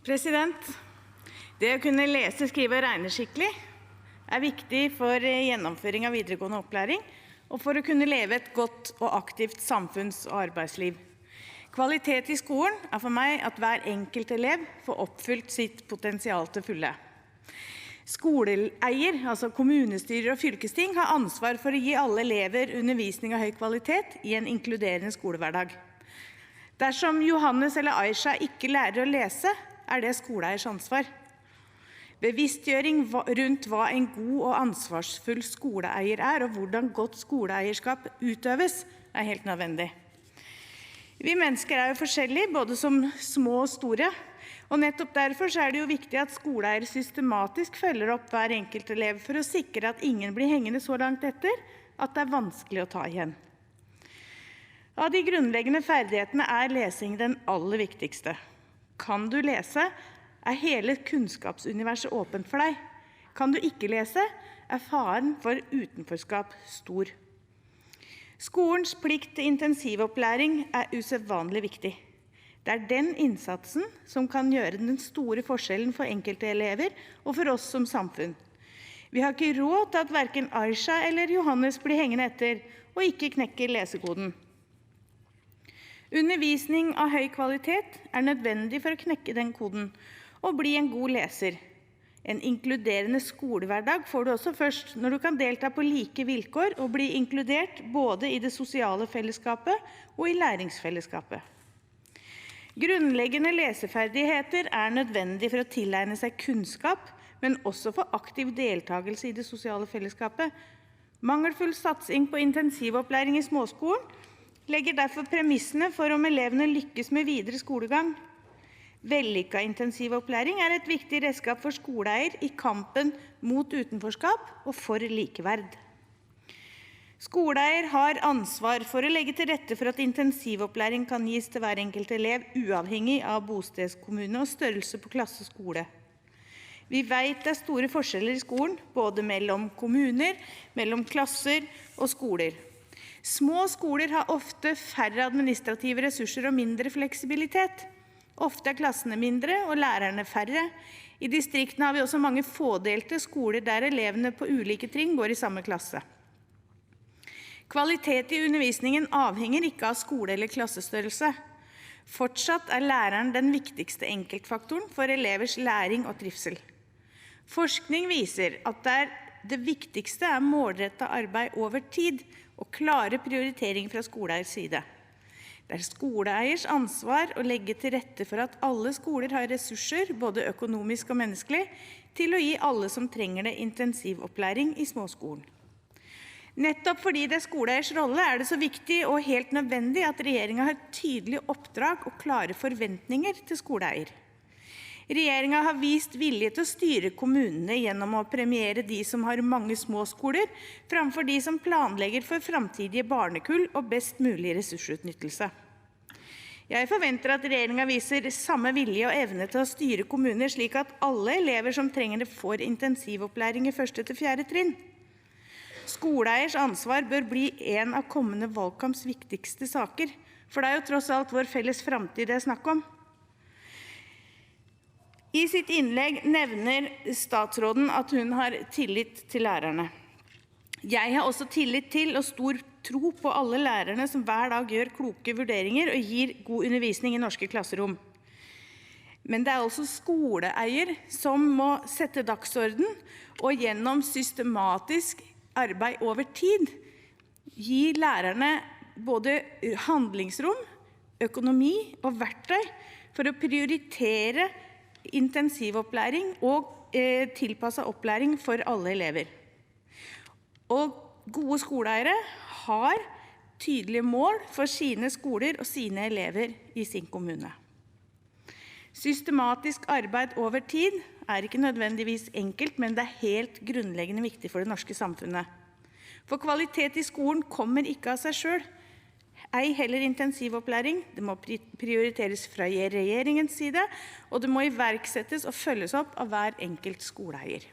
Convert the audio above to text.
Det å kunne lese, skrive og regne skikkelig er viktig for gjennomføring av videregående opplæring og for å kunne leve et godt og aktivt samfunns- og arbeidsliv. Kvalitet i skolen er for meg at hver enkelt elev får oppfylt sitt potensial til fulle. Skoleeier, altså kommunestyrer og fylkesting, har ansvar for å gi alle elever undervisning av høy kvalitet i en inkluderende skolehverdag. Dersom Johannes eller Aisha ikke lærer å lese, er det skoleeiers ansvar. Bevisstgjøring rundt hva en god og ansvarsfull skoleeier er, og hvordan godt skoleeierskap utøves, er helt nødvendig. Vi mennesker er jo forskjellige, både som små og store, og nettopp derfor er det jo viktig at skoleeier systematisk følger opp hver enkelt elev for å sikre at ingen blir hengende så langt etter at det er vanskelig å ta igjen. Av de grunnleggende ferdighetene er lesing den aller viktigste. Kan du lese, er hele kunnskapsuniverset åpent for deg. Kan du ikke lese, er faren for utenforskap stor. Skolens plikt til intensivopplæring er usedvanlig viktig. Det er den innsatsen som kan gjøre den store forskjellen for enkelte elever og for oss som samfunn. Vi har ikke råd til at hverken Aisha eller Johannes blir hengende etter og ikke knekker lesekoden. Undervisning av høy kvalitet er nødvendig for å knekke den koden og bli en god leser. En inkluderende skolehverdag får du også først når du kan delta på like vilkår og bli inkludert både i det sosiale fellesskapet og i læringsfellesskapet. Grunnleggende leseferdigheter er nødvendig for å tilegne seg kunnskap, men også for aktiv deltakelse i det sosiale fellesskapet. Mangelfull satsing på intensivopplæring i småskolen legger derfor premissene for om elevene lykkes med videre skolegang. Vellykket intensivopplæring er et viktig redskap for skoleeier i kampen mot utenforskap og for likeverd. Skoleeier har ansvar for å legge til rette for at intensivopplæring kan gis til hver enkelt elev, uavhengig av bostedskommune og størrelse på klasse og skole. Vi vet det er store forskjeller i skolen, både mellom kommuner, mellom klasser og skoler. Små skoler har ofte færre administrative ressurser og mindre fleksibilitet. Ofte er klassene mindre og lærerne færre. I distriktene har vi også mange fådelte skoler der elevene på ulike trinn går i samme klasse. Kvalitet i undervisningen avhenger ikke av skole- eller klassestørrelse. Fortsatt er læreren den viktigste enkeltfaktoren for elevers læring og trivsel. Forskning viser at det viktigste er målrettet arbeid over tid og klare prioriteringer fra skoleeiers side. Det er skoleeiers ansvar å legge til rette for at alle skoler har ressurser, både økonomisk og menneskelig, til å gi alle som trenger det intensivopplæring i småskolen. Nettopp fordi det er skoleeiers rolle er det så viktig og helt nødvendig at regjeringen har tydelige oppdrag og klare forventninger til skoleeier. Regjeringen har vist vilje til å styre kommunene gjennom å premiere de som har mange små skoler, framfor de som planlegger for fremtidige barnekull og best mulig ressursutnyttelse. Jeg forventer at regjeringen viser samme vilje og evne til å styre kommuner slik at alle elever som trenger det får intensivopplæring i 1. til 4. trinn. Skoleeiers ansvar bør bli en av kommende valgkamps viktigste saker, for det er jo tross alt vår felles fremtid det er snakk om. I sitt innlegg nevner statsråden at hun har tillit til lærerne. Jeg har også tillit til og stor tro på alle lærerne som hver dag gjør kloke vurderinger og gir god undervisning i norske klasserom. Men det er også skoleeier som må sette dagsorden og gjennom systematisk arbeid over tid gi lærerne både handlingsrom, økonomi og verktøy for å prioritere intensivopplæring og tilpasset opplæring for alle elever. Og gode skoleeiere har tydelige mål for sine skoler og sine elever i sin kommune. Systematisk arbeid over tid er ikke nødvendigvis enkelt, men det er helt grunnleggende viktig for det norske samfunnet. For kvalitet i skolen kommer ikke av seg selv. Ei heller intensivopplæring. Det må prioriteres fra regjeringens side, og det må iverksettes og følges opp av hver enkelt skoleeier.